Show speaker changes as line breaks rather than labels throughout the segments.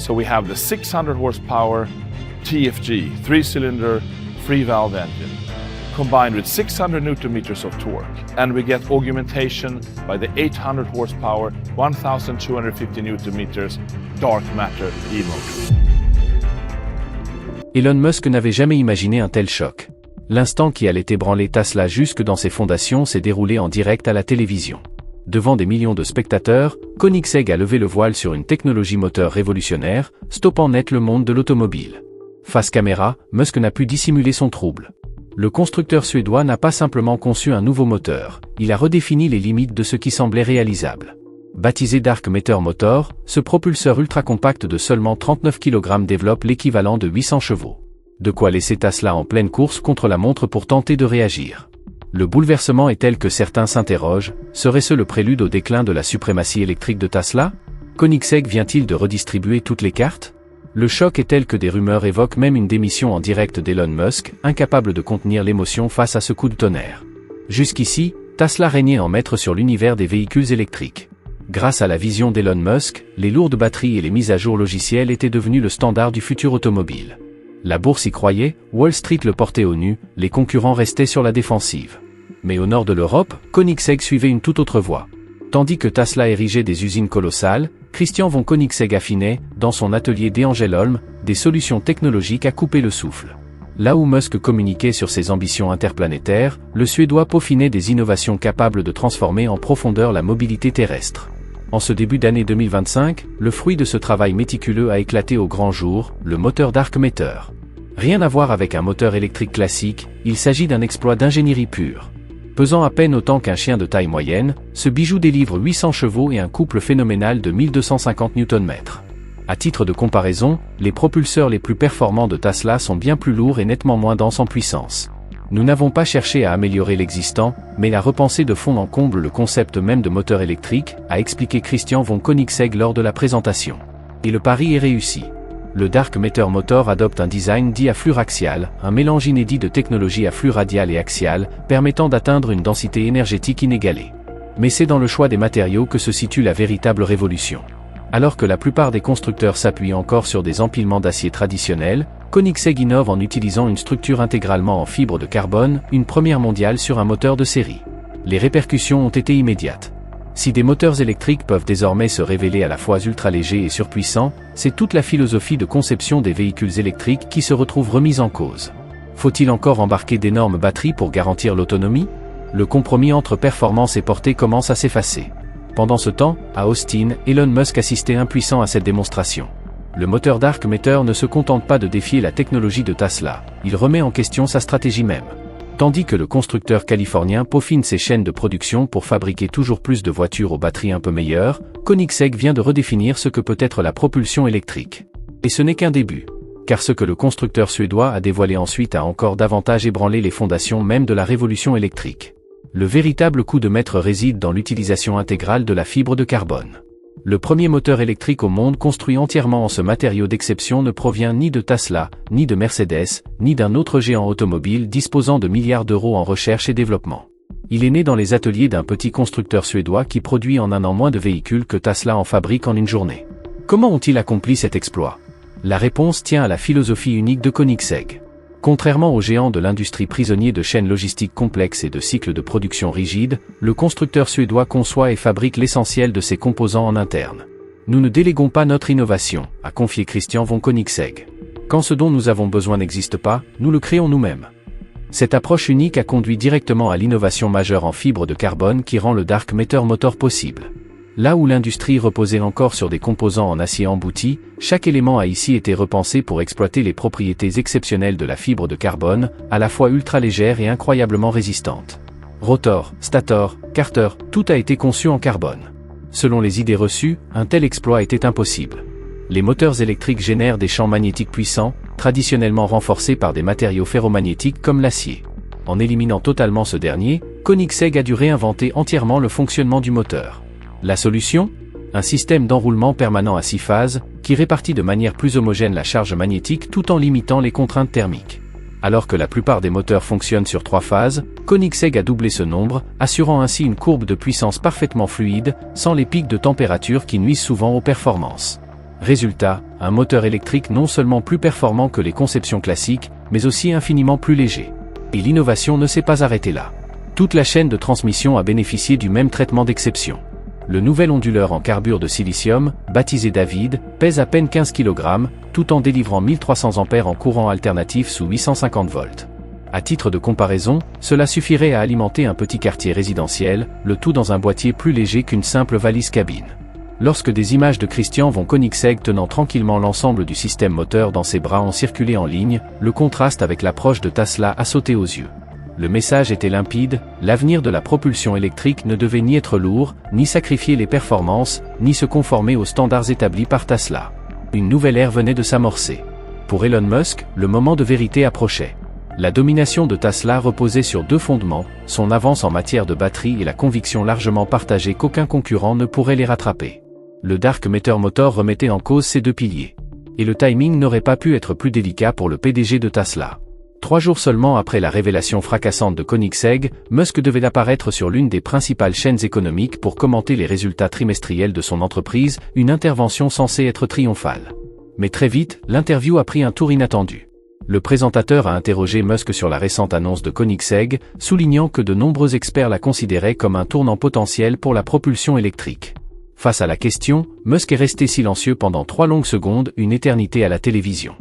So we have the 600 horsepower TFG 3-cylinder free valve engine combined with 600 newton meters of torque, and we get augmentation by the 800 horsepower 1250 newton meters dark matter e-motor.
Elon Musk n'avait jamais imaginé un tel choc. L'instant qui allait ébranler Tesla jusque dans ses fondations s'est déroulé en direct à la télévision. Devant des millions de spectateurs, Koenigsegg a levé le voile sur une technologie moteur révolutionnaire, stoppant net le monde de l'automobile. Face caméra, Musk n'a pu dissimuler son trouble. Le constructeur suédois n'a pas simplement conçu un nouveau moteur, il a redéfini les limites de ce qui semblait réalisable. Baptisé Dark Matter Motor, ce propulseur ultra-compact de seulement 39 kg développe l'équivalent de 800 chevaux. De quoi laisser Tesla en pleine course contre la montre pour tenter de réagir. Le bouleversement est tel que certains s'interrogent, serait-ce le prélude au déclin de la suprématie électrique de Tesla? Koenigsegg vient-il de redistribuer toutes les cartes? Le choc est tel que des rumeurs évoquent même une démission en direct d'Elon Musk, incapable de contenir l'émotion face à ce coup de tonnerre. Jusqu'ici, Tesla régnait en maître sur l'univers des véhicules électriques. Grâce à la vision d'Elon Musk, les lourdes batteries et les mises à jour logicielles étaient devenues le standard du futur automobile. La bourse y croyait, Wall Street le portait au nu, les concurrents restaient sur la défensive. Mais au nord de l'Europe, Koenigsegg suivait une toute autre voie. Tandis que Tesla érigeait des usines colossales, Christian von Koenigsegg affinait, dans son atelier d'Ängelholm, des solutions technologiques à couper le souffle. Là où Musk communiquait sur ses ambitions interplanétaires, le Suédois peaufinait des innovations capables de transformer en profondeur la mobilité terrestre. En ce début d'année 2025, le fruit de ce travail méticuleux a éclaté au grand jour, le moteur Dark Matter. Rien à voir avec un moteur électrique classique, il s'agit d'un exploit d'ingénierie pure. Pesant à peine autant qu'un chien de taille moyenne, ce bijou délivre 800 chevaux et un couple phénoménal de 1250 Nm. À titre de comparaison, les propulseurs les plus performants de Tesla sont bien plus lourds et nettement moins denses en puissance. Nous n'avons pas cherché à améliorer l'existant, mais à repenser de fond en comble le concept même de moteur électrique, a expliqué Christian von Koenigsegg lors de la présentation. Et le pari est réussi. Le Dark Matter Motor adopte un design dit à flux axial, un mélange inédit de technologies à flux radial et axial, permettant d'atteindre une densité énergétique inégalée. Mais c'est dans le choix des matériaux que se situe la véritable révolution. Alors que la plupart des constructeurs s'appuient encore sur des empilements d'acier traditionnels, Koenigsegg innove en utilisant une structure intégralement en fibre de carbone, une première mondiale sur un moteur de série. Les répercussions ont été immédiates. Si des moteurs électriques peuvent désormais se révéler à la fois ultra-légers et surpuissants, c'est toute la philosophie de conception des véhicules électriques qui se retrouve remise en cause. Faut-il encore embarquer d'énormes batteries pour garantir l'autonomie? Le compromis entre performance et portée commence à s'effacer. Pendant ce temps, à Austin, Elon Musk assistait impuissant à cette démonstration. Le moteur Dark Matter ne se contente pas de défier la technologie de Tesla, il remet en question sa stratégie même. Tandis que le constructeur californien peaufine ses chaînes de production pour fabriquer toujours plus de voitures aux batteries un peu meilleures, Koenigsegg vient de redéfinir ce que peut être la propulsion électrique. Et ce n'est qu'un début. Car ce que le constructeur suédois a dévoilé ensuite a encore davantage ébranlé les fondations même de la révolution électrique. Le véritable coup de maître réside dans l'utilisation intégrale de la fibre de carbone. Le premier moteur électrique au monde construit entièrement en ce matériau d'exception ne provient ni de Tesla, ni de Mercedes, ni d'un autre géant automobile disposant de milliards d'euros en recherche et développement. Il est né dans les ateliers d'un petit constructeur suédois qui produit en un an moins de véhicules que Tesla en fabrique en une journée. Comment ont-ils accompli cet exploit? La réponse tient à la philosophie unique de Koenigsegg. Contrairement aux géants de l'industrie prisonniers de chaînes logistiques complexes et de cycles de production rigides, le constructeur suédois conçoit et fabrique l'essentiel de ses composants en interne. Nous ne déléguons pas notre innovation, a confié Christian von Koenigsegg. Quand ce dont nous avons besoin n'existe pas, nous le créons nous-mêmes. Cette approche unique a conduit directement à l'innovation majeure en fibre de carbone qui rend le Dark Matter Motor possible. Là où l'industrie reposait encore sur des composants en acier embouti, chaque élément a ici été repensé pour exploiter les propriétés exceptionnelles de la fibre de carbone, à la fois ultra légère et incroyablement résistante. Rotor, stator, carter, tout a été conçu en carbone. Selon les idées reçues, un tel exploit était impossible. Les moteurs électriques génèrent des champs magnétiques puissants, traditionnellement renforcés par des matériaux ferromagnétiques comme l'acier. En éliminant totalement ce dernier, Koenigsegg a dû réinventer entièrement le fonctionnement du moteur. La solution? Un système d'enroulement permanent à 6 phases, qui répartit de manière plus homogène la charge magnétique tout en limitant les contraintes thermiques. Alors que la plupart des moteurs fonctionnent sur 3 phases, Koenigsegg a doublé ce nombre, assurant ainsi une courbe de puissance parfaitement fluide, sans les pics de température qui nuisent souvent aux performances. Résultat, un moteur électrique non seulement plus performant que les conceptions classiques, mais aussi infiniment plus léger. Et l'innovation ne s'est pas arrêtée là. Toute la chaîne de transmission a bénéficié du même traitement d'exception. Le nouvel onduleur en carbure de silicium, baptisé David, pèse à peine 15 kg, tout en délivrant 1300 A en courant alternatif sous 850 volts. À titre de comparaison, cela suffirait à alimenter un petit quartier résidentiel, le tout dans un boîtier plus léger qu'une simple valise cabine. Lorsque des images de Christian von Koenigsegg tenant tranquillement l'ensemble du système moteur dans ses bras ont circulé en ligne, le contraste avec l'approche de Tesla a sauté aux yeux. Le message était limpide, l'avenir de la propulsion électrique ne devait ni être lourd, ni sacrifier les performances, ni se conformer aux standards établis par Tesla. Une nouvelle ère venait de s'amorcer. Pour Elon Musk, le moment de vérité approchait. La domination de Tesla reposait sur deux fondements, son avance en matière de batterie et la conviction largement partagée qu'aucun concurrent ne pourrait les rattraper. Le Dark Matter Motor remettait en cause ces deux piliers. Et le timing n'aurait pas pu être plus délicat pour le PDG de Tesla. 3 jours seulement après la révélation fracassante de Koenigsegg, Musk devait apparaître sur l'une des principales chaînes économiques pour commenter les résultats trimestriels de son entreprise, une intervention censée être triomphale. Mais très vite, l'interview a pris un tour inattendu. Le présentateur a interrogé Musk sur la récente annonce de Koenigsegg, soulignant que de nombreux experts la considéraient comme un tournant potentiel pour la propulsion électrique. Face à la question, Musk est resté silencieux pendant 3 longues secondes, une éternité à la télévision.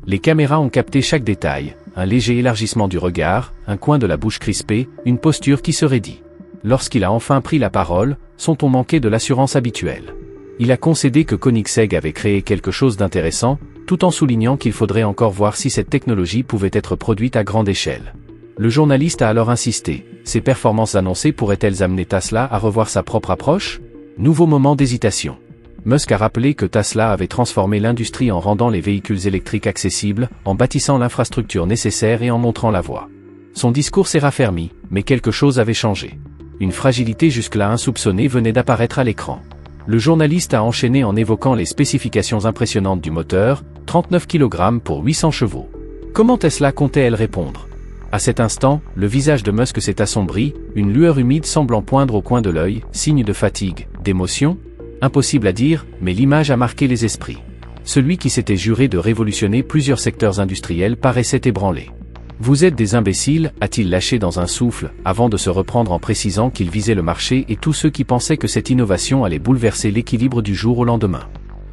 Les caméras ont capté chaque détail, un léger élargissement du regard, un coin de la bouche crispée, une posture qui se raidit. Lorsqu'il a enfin pris la parole, son ton manquait de l'assurance habituelle. Il a concédé que Koenigsegg avait créé quelque chose d'intéressant, tout en soulignant qu'il faudrait encore voir si cette technologie pouvait être produite à grande échelle. Le journaliste a alors insisté, ces performances annoncées pourraient-elles amener Tesla à revoir sa propre approche ? Nouveau moment d'hésitation. Musk a rappelé que Tesla avait transformé l'industrie en rendant les véhicules électriques accessibles, en bâtissant l'infrastructure nécessaire et en montrant la voie. Son discours s'est raffermi, mais quelque chose avait changé. Une fragilité jusque-là insoupçonnée venait d'apparaître à l'écran. Le journaliste a enchaîné en évoquant les spécifications impressionnantes du moteur, 39 kg pour 800 chevaux. Comment Tesla comptait-elle répondre ? À cet instant, le visage de Musk s'est assombri, une lueur humide semblant poindre au coin de l'œil, signe de fatigue, d'émotion ? Impossible à dire, mais l'image a marqué les esprits. Celui qui s'était juré de révolutionner plusieurs secteurs industriels paraissait ébranlé. « Vous êtes des imbéciles », a-t-il lâché dans un souffle, avant de se reprendre en précisant qu'il visait le marché et tous ceux qui pensaient que cette innovation allait bouleverser l'équilibre du jour au lendemain.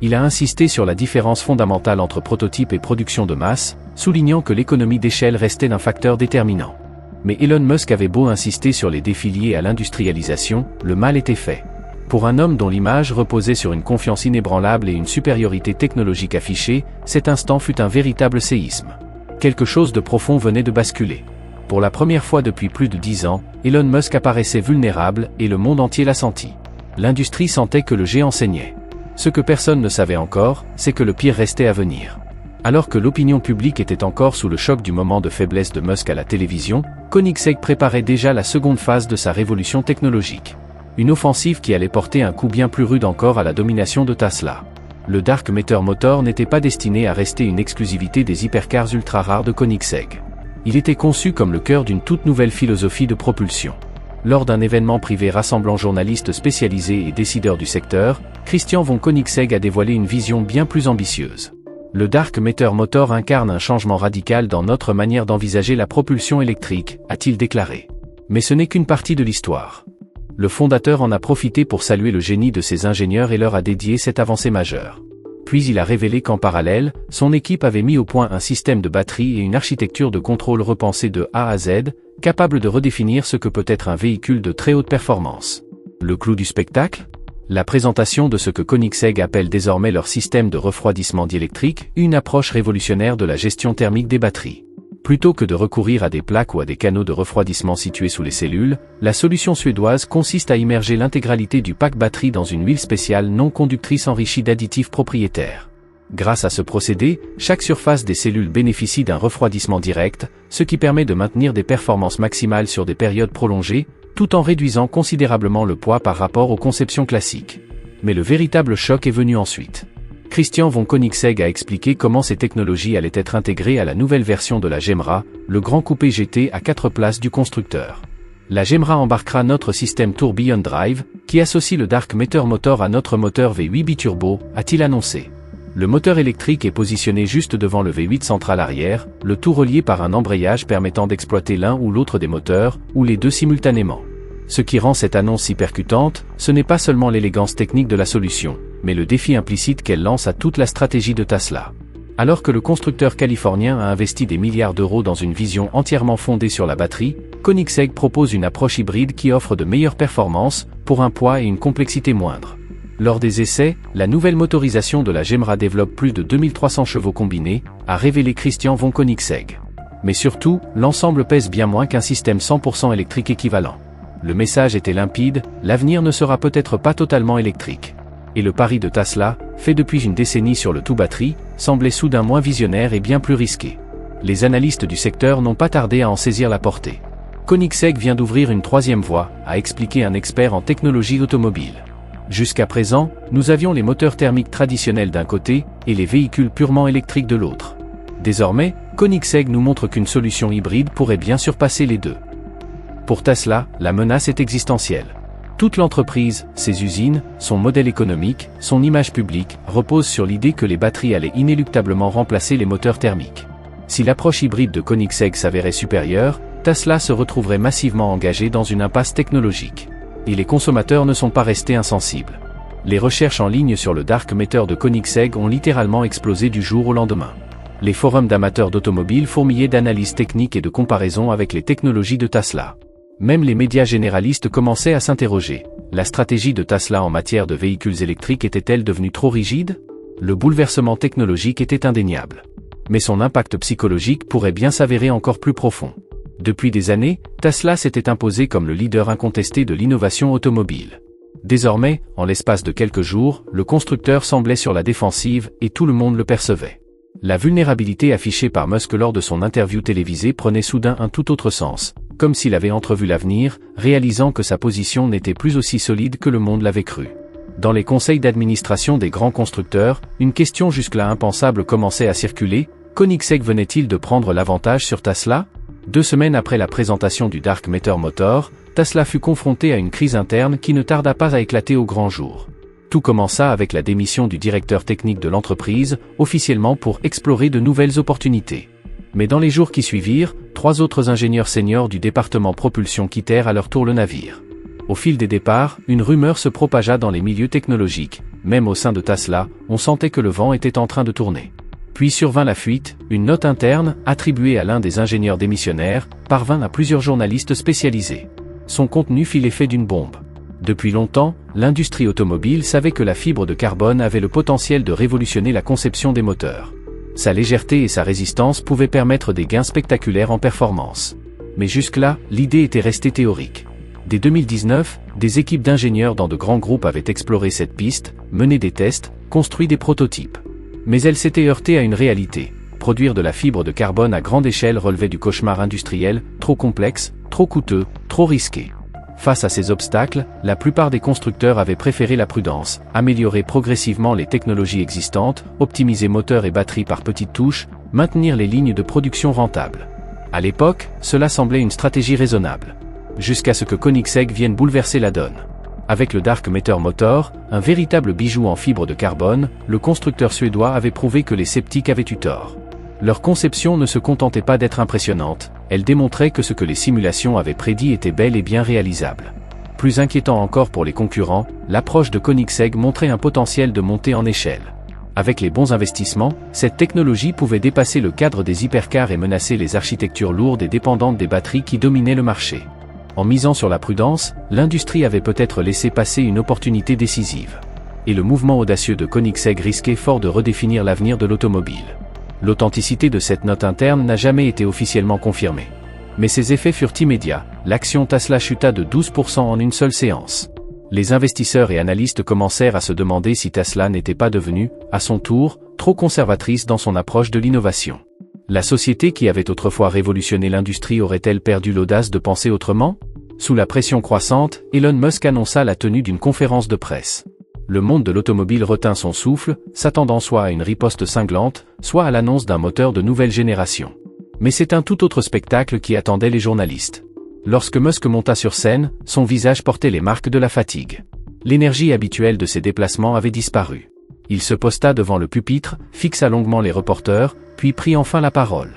Il a insisté sur la différence fondamentale entre prototype et production de masse, soulignant que l'économie d'échelle restait un facteur déterminant. Mais Elon Musk avait beau insister sur les défis liés à l'industrialisation, le mal était fait. Pour un homme dont l'image reposait sur une confiance inébranlable et une supériorité technologique affichée, cet instant fut un véritable séisme. Quelque chose de profond venait de basculer. Pour la première fois depuis plus de 10 ans, Elon Musk apparaissait vulnérable et le monde entier l'a senti. L'industrie sentait que le géant saignait. Ce que personne ne savait encore, c'est que le pire restait à venir. Alors que l'opinion publique était encore sous le choc du moment de faiblesse de Musk à la télévision, Koenigsegg préparait déjà la seconde phase de sa révolution technologique. Une offensive qui allait porter un coup bien plus rude encore à la domination de Tesla. Le Dark Matter Motor n'était pas destiné à rester une exclusivité des hypercars ultra rares de Koenigsegg. Il était conçu comme le cœur d'une toute nouvelle philosophie de propulsion. Lors d'un événement privé rassemblant journalistes spécialisés et décideurs du secteur, Christian von Koenigsegg a dévoilé une vision bien plus ambitieuse. Le Dark Matter Motor incarne un changement radical dans notre manière d'envisager la propulsion électrique, a-t-il déclaré. Mais ce n'est qu'une partie de l'histoire. Le fondateur en a profité pour saluer le génie de ses ingénieurs et leur a dédié cette avancée majeure. Puis il a révélé qu'en parallèle, son équipe avait mis au point un système de batterie et une architecture de contrôle repensée de A à Z, capable de redéfinir ce que peut être un véhicule de très haute performance. Le clou du spectacle ? La présentation de ce que Koenigsegg appelle désormais leur système de refroidissement diélectrique, une approche révolutionnaire de la gestion thermique des batteries. Plutôt que de recourir à des plaques ou à des canaux de refroidissement situés sous les cellules, la solution suédoise consiste à immerger l'intégralité du pack batterie dans une huile spéciale non conductrice enrichie d'additifs propriétaires. Grâce à ce procédé, chaque surface des cellules bénéficie d'un refroidissement direct, ce qui permet de maintenir des performances maximales sur des périodes prolongées, tout en réduisant considérablement le poids par rapport aux conceptions classiques. Mais le véritable choc est venu ensuite. Christian von Koenigsegg a expliqué comment ces technologies allaient être intégrées à la nouvelle version de la Gemra, le grand coupé GT à 4 places du constructeur. La Gemra embarquera notre système Tourbillon Drive, qui associe le Dark Matter Motor à notre moteur V8 biturbo, a-t-il annoncé. Le moteur électrique est positionné juste devant le V8 central arrière, le tout relié par un embrayage permettant d'exploiter l'un ou l'autre des moteurs, ou les deux simultanément. Ce qui rend cette annonce si percutante, ce n'est pas seulement l'élégance technique de la solution, mais le défi implicite qu'elle lance à toute la stratégie de Tesla. Alors que le constructeur californien a investi des milliards d'euros dans une vision entièrement fondée sur la batterie, Koenigsegg propose une approche hybride qui offre de meilleures performances, pour un poids et une complexité moindres. Lors des essais, la nouvelle motorisation de la Gemera développe plus de 2300 chevaux combinés, a révélé Christian von Koenigsegg. Mais surtout, l'ensemble pèse bien moins qu'un système 100% électrique équivalent. Le message était limpide, l'avenir ne sera peut-être pas totalement électrique. Et le pari de Tesla, fait depuis une décennie sur le tout-batterie, semblait soudain moins visionnaire et bien plus risqué. Les analystes du secteur n'ont pas tardé à en saisir la portée. Koenigsegg vient d'ouvrir une troisième voie, a expliqué un expert en technologie automobile. Jusqu'à présent, nous avions les moteurs thermiques traditionnels d'un côté, et les véhicules purement électriques de l'autre. Désormais, Koenigsegg nous montre qu'une solution hybride pourrait bien surpasser les deux. Pour Tesla, la menace est existentielle. Toute l'entreprise, ses usines, son modèle économique, son image publique, reposent sur l'idée que les batteries allaient inéluctablement remplacer les moteurs thermiques. Si l'approche hybride de Koenigsegg s'avérait supérieure, Tesla se retrouverait massivement engagé dans une impasse technologique. Et les consommateurs ne sont pas restés insensibles. Les recherches en ligne sur le dark matter de Koenigsegg ont littéralement explosé du jour au lendemain. Les forums d'amateurs d'automobiles fourmillaient d'analyses techniques et de comparaisons avec les technologies de Tesla. Même les médias généralistes commençaient à s'interroger. La stratégie de Tesla en matière de véhicules électriques était-elle devenue trop rigide ? Le bouleversement technologique était indéniable. Mais son impact psychologique pourrait bien s'avérer encore plus profond. Depuis des années, Tesla s'était imposé comme le leader incontesté de l'innovation automobile. Désormais, en l'espace de quelques jours, le constructeur semblait sur la défensive et tout le monde le percevait. La vulnérabilité affichée par Musk lors de son interview télévisée prenait soudain un tout autre sens, comme s'il avait entrevu l'avenir, réalisant que sa position n'était plus aussi solide que le monde l'avait cru. Dans les conseils d'administration des grands constructeurs, une question jusque-là impensable commençait à circuler: Koenigsegg venait-il de prendre l'avantage sur Tesla ? 2 semaines après la présentation du Dark Matter Motor, Tesla fut confronté à une crise interne qui ne tarda pas à éclater au grand jour. Tout commença avec la démission du directeur technique de l'entreprise, officiellement pour explorer de nouvelles opportunités. Mais dans les jours qui suivirent, 3 autres ingénieurs seniors du département propulsion quittèrent à leur tour le navire. Au fil des départs, une rumeur se propagea dans les milieux technologiques. Même au sein de Tesla, on sentait que le vent était en train de tourner. Puis survint la fuite, une note interne, attribuée à l'un des ingénieurs démissionnaires, parvint à plusieurs journalistes spécialisés. Son contenu fit l'effet d'une bombe. Depuis longtemps, l'industrie automobile savait que la fibre de carbone avait le potentiel de révolutionner la conception des moteurs. Sa légèreté et sa résistance pouvaient permettre des gains spectaculaires en performance. Mais jusque-là, l'idée était restée théorique. Dès 2019, des équipes d'ingénieurs dans de grands groupes avaient exploré cette piste, mené des tests, construit des prototypes. Mais elle s'était heurtée à une réalité. Produire de la fibre de carbone à grande échelle relevait du cauchemar industriel, trop complexe, trop coûteux, trop risqué. Face à ces obstacles, la plupart des constructeurs avaient préféré la prudence, améliorer progressivement les technologies existantes, optimiser moteurs et batteries par petites touches, maintenir les lignes de production rentables. À l'époque, cela semblait une stratégie raisonnable. Jusqu'à ce que Koenigsegg vienne bouleverser la donne. Avec le Dark Matter Motor, un véritable bijou en fibre de carbone, le constructeur suédois avait prouvé que les sceptiques avaient eu tort. Leur conception ne se contentait pas d'être impressionnante, elle démontrait que ce que les simulations avaient prédit était bel et bien réalisable. Plus inquiétant encore pour les concurrents, l'approche de Koenigsegg montrait un potentiel de montée en échelle. Avec les bons investissements, cette technologie pouvait dépasser le cadre des hypercars et menacer les architectures lourdes et dépendantes des batteries qui dominaient le marché. En misant sur la prudence, l'industrie avait peut-être laissé passer une opportunité décisive. Et le mouvement audacieux de Koenigsegg risquait fort de redéfinir l'avenir de l'automobile. L'authenticité de cette note interne n'a jamais été officiellement confirmée. Mais ses effets furent immédiats, l'action Tesla chuta de 12% en une seule séance. Les investisseurs et analystes commencèrent à se demander si Tesla n'était pas devenue, à son tour, trop conservatrice dans son approche de l'innovation. La société qui avait autrefois révolutionné l'industrie aurait-elle perdu l'audace de penser autrement ? Sous la pression croissante, Elon Musk annonça la tenue d'une conférence de presse. Le monde de l'automobile retint son souffle, s'attendant soit à une riposte cinglante, soit à l'annonce d'un moteur de nouvelle génération. Mais c'est un tout autre spectacle qui attendait les journalistes. Lorsque Musk monta sur scène, son visage portait les marques de la fatigue. L'énergie habituelle de ses déplacements avait disparu. Il se posta devant le pupitre, fixa longuement les reporters, puis prit enfin la parole.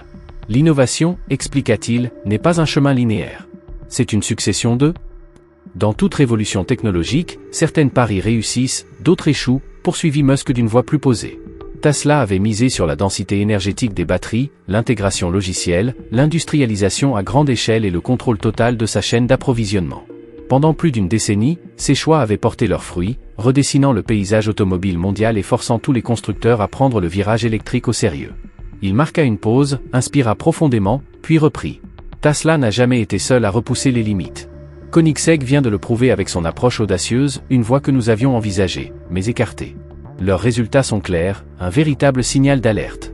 L'innovation, expliqua-t-il, n'est pas un chemin linéaire. C'est une succession de... Dans toute révolution technologique, certaines paris réussissent, d'autres échouent, poursuivit Musk d'une voix plus posée. Tesla avait misé sur la densité énergétique des batteries, l'intégration logicielle, l'industrialisation à grande échelle et le contrôle total de sa chaîne d'approvisionnement. Pendant plus d'une décennie, ces choix avaient porté leurs fruits, redessinant le paysage automobile mondial et forçant tous les constructeurs à prendre le virage électrique au sérieux. Il marqua une pause, inspira profondément, puis reprit. Tesla n'a jamais été seul à repousser les limites. Koenigsegg vient de le prouver avec son approche audacieuse, une voie que nous avions envisagée, mais écartée. Leurs résultats sont clairs, un véritable signal d'alerte.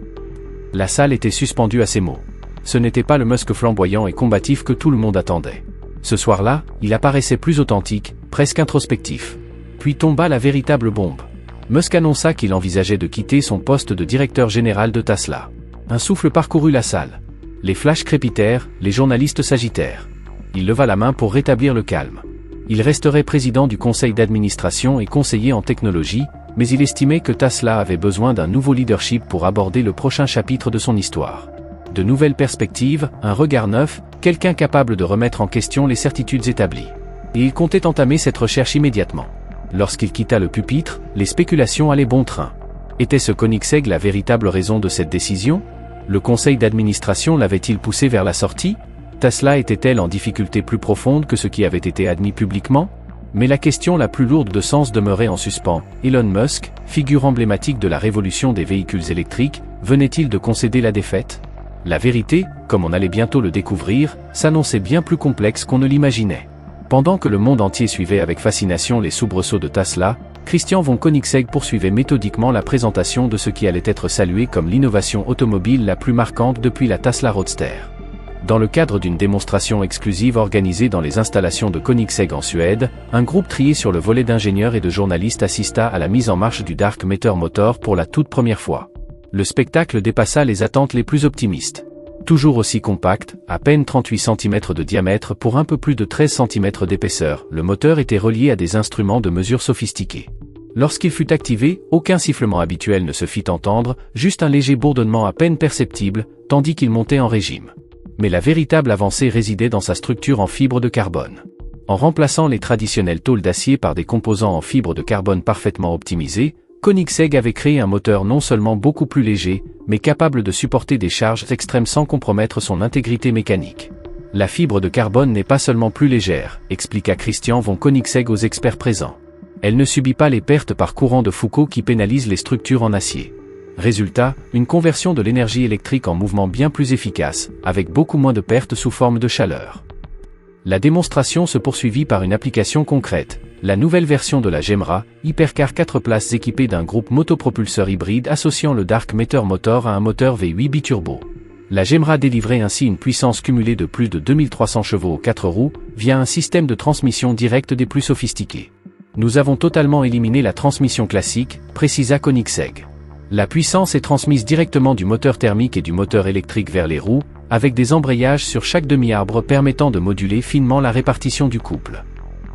La salle était suspendue à ces mots. Ce n'était pas le Musk flamboyant et combatif que tout le monde attendait. Ce soir-là, il apparaissait plus authentique, presque introspectif. Puis tomba la véritable bombe. Musk annonça qu'il envisageait de quitter son poste de directeur général de Tesla. Un souffle parcourut la salle. Les flashs crépitèrent, les journalistes s'agitèrent. Il leva la main pour rétablir le calme. Il resterait président du conseil d'administration et conseiller en technologie, mais il estimait que Tesla avait besoin d'un nouveau leadership pour aborder le prochain chapitre de son histoire. De nouvelles perspectives, un regard neuf, quelqu'un capable de remettre en question les certitudes établies. Et il comptait entamer cette recherche immédiatement. Lorsqu'il quitta le pupitre, les spéculations allaient bon train. Était-ce Koenigsegg la véritable raison de cette décision? Le conseil d'administration l'avait-il poussé vers la sortie? Tesla était-elle en difficulté plus profonde que ce qui avait été admis publiquement? Mais la question la plus lourde de sens demeurait en suspens. Elon Musk, figure emblématique de la révolution des véhicules électriques, venait-il de concéder la défaite? La vérité, comme on allait bientôt le découvrir, s'annonçait bien plus complexe qu'on ne l'imaginait. Pendant que le monde entier suivait avec fascination les soubresauts de Tesla, Christian von Koenigsegg poursuivait méthodiquement la présentation de ce qui allait être salué comme l'innovation automobile la plus marquante depuis la Tesla Roadster. Dans le cadre d'une démonstration exclusive organisée dans les installations de Koenigsegg en Suède, un groupe trié sur le volet d'ingénieurs et de journalistes assista à la mise en marche du Dark Matter Motor pour la toute première fois. Le spectacle dépassa les attentes les plus optimistes. Toujours aussi compact, à peine 38 cm de diamètre pour un peu plus de 13 cm d'épaisseur, le moteur était relié à des instruments de mesure sophistiqués. Lorsqu'il fut activé, aucun sifflement habituel ne se fit entendre, juste un léger bourdonnement à peine perceptible, tandis qu'il montait en régime. Mais la véritable avancée résidait dans sa structure en fibre de carbone. En remplaçant les traditionnels tôles d'acier par des composants en fibre de carbone parfaitement optimisés, Koenigsegg avait créé un moteur non seulement beaucoup plus léger, mais capable de supporter des charges extrêmes sans compromettre son intégrité mécanique. La fibre de carbone n'est pas seulement plus légère, expliqua Christian von Koenigsegg aux experts présents. Elle ne subit pas les pertes par courant de Foucault qui pénalisent les structures en acier. Résultat, une conversion de l'énergie électrique en mouvement bien plus efficace, avec beaucoup moins de pertes sous forme de chaleur. La démonstration se poursuivit par une application concrète, la nouvelle version de la Gemra, hypercar 4 places équipée d'un groupe motopropulseur hybride associant le Dark Matter Motor à un moteur V8 biturbo. La Gemra délivrait ainsi une puissance cumulée de plus de 2300 chevaux aux 4 roues, via un système de transmission directe des plus sophistiqués. Nous avons totalement éliminé la transmission classique, précisa Koenigsegg. La puissance est transmise directement du moteur thermique et du moteur électrique vers les roues, avec des embrayages sur chaque demi-arbre permettant de moduler finement la répartition du couple.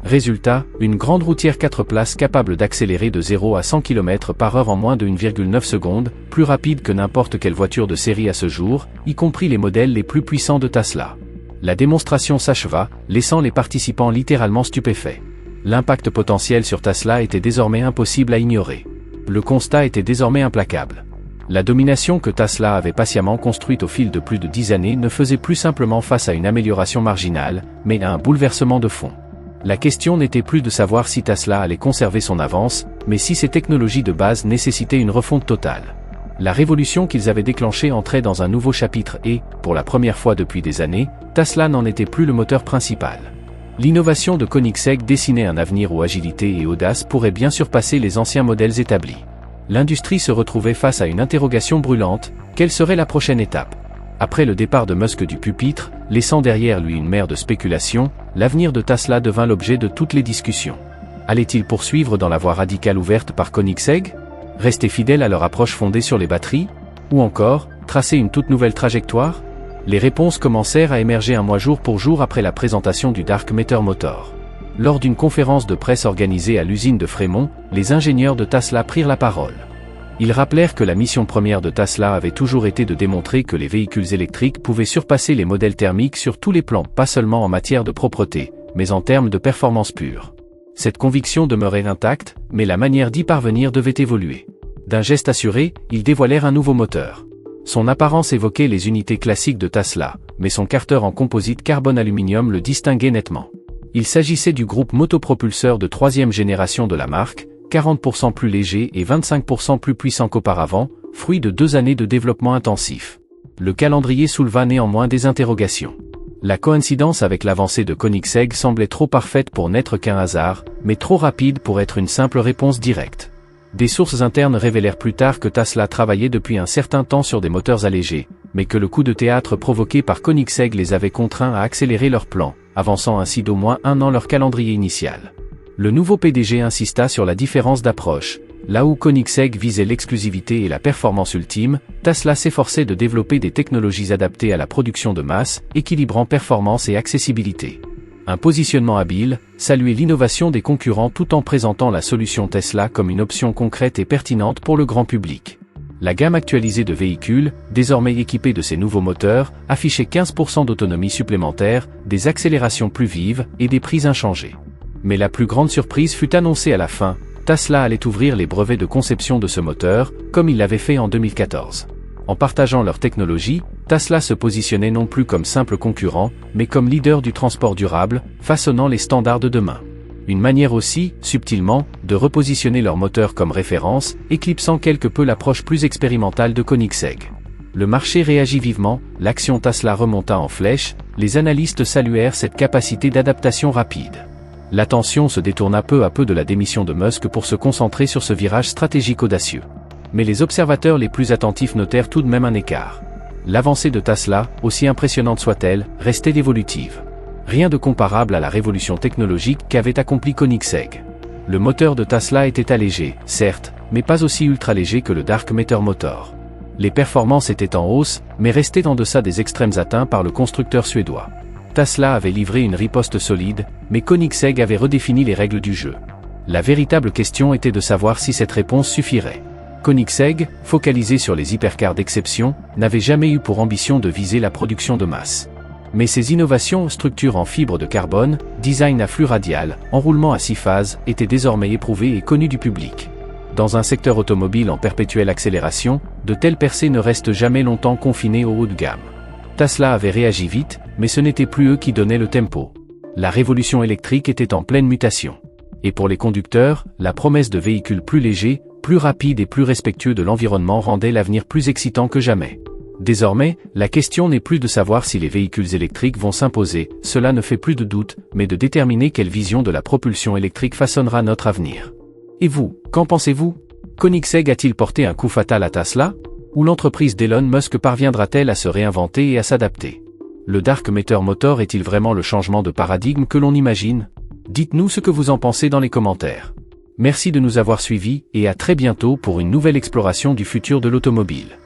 Résultat, une grande routière 4 places capable d'accélérer de 0 à 100 km/h en moins de 1,9 secondes, plus rapide que n'importe quelle voiture de série à ce jour, y compris les modèles les plus puissants de Tesla. La démonstration s'acheva, laissant les participants littéralement stupéfaits. L'impact potentiel sur Tesla était désormais impossible à ignorer. Le constat était désormais implacable. La domination que Tesla avait patiemment construite au fil de plus de 10 années ne faisait plus simplement face à une amélioration marginale, mais à un bouleversement de fond. La question n'était plus de savoir si Tesla allait conserver son avance, mais si ses technologies de base nécessitaient une refonte totale. La révolution qu'ils avaient déclenchée entrait dans un nouveau chapitre et, pour la première fois depuis des années, Tesla n'en était plus le moteur principal. L'innovation de Koenigsegg dessinait un avenir où agilité et audace pourraient bien surpasser les anciens modèles établis. L'industrie se retrouvait face à une interrogation brûlante, quelle serait la prochaine étape? Après le départ de Musk du pupitre, laissant derrière lui une mer de spéculation, l'avenir de Tesla devint l'objet de toutes les discussions. Allait-il poursuivre dans la voie radicale ouverte par Koenigsegg? Rester fidèle à leur approche fondée sur les batteries? Ou encore, tracer une toute nouvelle trajectoire? Les réponses commencèrent à émerger un mois jour pour jour après la présentation du Dark Matter Motor. Lors d'une conférence de presse organisée à l'usine de Fremont, les ingénieurs de Tesla prirent la parole. Ils rappelèrent que la mission première de Tesla avait toujours été de démontrer que les véhicules électriques pouvaient surpasser les modèles thermiques sur tous les plans, pas seulement en matière de propreté, mais en termes de performance pure. Cette conviction demeurait intacte, mais la manière d'y parvenir devait évoluer. D'un geste assuré, ils dévoilèrent un nouveau moteur. Son apparence évoquait les unités classiques de Tesla, mais son carter en composite carbone-aluminium le distinguait nettement. Il s'agissait du groupe motopropulseur de 3e génération de la marque, 40% plus léger et 25% plus puissant qu'auparavant, fruit de 2 années de développement intensif. Le calendrier souleva néanmoins des interrogations. La coïncidence avec l'avancée de Koenigsegg semblait trop parfaite pour n'être qu'un hasard, mais trop rapide pour être une simple réponse directe. Des sources internes révélèrent plus tard que Tesla travaillait depuis un certain temps sur des moteurs allégés, mais que le coup de théâtre provoqué par Koenigsegg les avait contraints à accélérer leur plan, avançant ainsi d'au moins 1 an leur calendrier initial. Le nouveau PDG insista sur la différence d'approche. Là où Koenigsegg visait l'exclusivité et la performance ultime, Tesla s'efforçait de développer des technologies adaptées à la production de masse, équilibrant performance et accessibilité. Un positionnement habile, saluait l'innovation des concurrents tout en présentant la solution Tesla comme une option concrète et pertinente pour le grand public. La gamme actualisée de véhicules, désormais équipés de ces nouveaux moteurs, affichait 15% d'autonomie supplémentaire, des accélérations plus vives et des prix inchangés. Mais la plus grande surprise fut annoncée à la fin, Tesla allait ouvrir les brevets de conception de ce moteur, comme il l'avait fait en 2014. En partageant leur technologie, Tesla se positionnait non plus comme simple concurrent, mais comme leader du transport durable, façonnant les standards de demain. Une manière aussi, subtilement, de repositionner leur moteur comme référence, éclipsant quelque peu l'approche plus expérimentale de Koenigsegg. Le marché réagit vivement, l'action Tesla remonta en flèche, les analystes saluèrent cette capacité d'adaptation rapide. L'attention se détourna peu à peu de la démission de Musk pour se concentrer sur ce virage stratégique audacieux. Mais les observateurs les plus attentifs notèrent tout de même un écart. L'avancée de Tesla, aussi impressionnante soit-elle, restait évolutive. Rien de comparable à la révolution technologique qu'avait accompli Koenigsegg. Le moteur de Tesla était allégé, certes, mais pas aussi ultra-léger que le Dark Matter Motor. Les performances étaient en hausse, mais restaient en deçà des extrêmes atteints par le constructeur suédois. Tesla avait livré une riposte solide, mais Koenigsegg avait redéfini les règles du jeu. La véritable question était de savoir si cette réponse suffirait. Koenigsegg, focalisé sur les hypercars d'exception, n'avait jamais eu pour ambition de viser la production de masse. Mais ses innovations, structure en fibre de carbone, design à flux radial, enroulement à 6 phases, étaient désormais éprouvées et connues du public. Dans un secteur automobile en perpétuelle accélération, de telles percées ne restent jamais longtemps confinées au haut de gamme. Tesla avait réagi vite, mais ce n'était plus eux qui donnaient le tempo. La révolution électrique était en pleine mutation. Et pour les conducteurs, la promesse de véhicules plus légers, plus rapides et plus respectueux de l'environnement rendait l'avenir plus excitant que jamais. Désormais, la question n'est plus de savoir si les véhicules électriques vont s'imposer, cela ne fait plus de doute, mais de déterminer quelle vision de la propulsion électrique façonnera notre avenir. Et vous, qu'en pensez-vous? Koenigsegg a-t-il porté un coup fatal à Tesla? Ou l'entreprise d'Elon Musk parviendra-t-elle à se réinventer et à s'adapter? Le Dark Matter Motor est-il vraiment le changement de paradigme que l'on imagine? Dites-nous ce que vous en pensez dans les commentaires. Merci de nous avoir suivis et à très bientôt pour une nouvelle exploration du futur de l'automobile.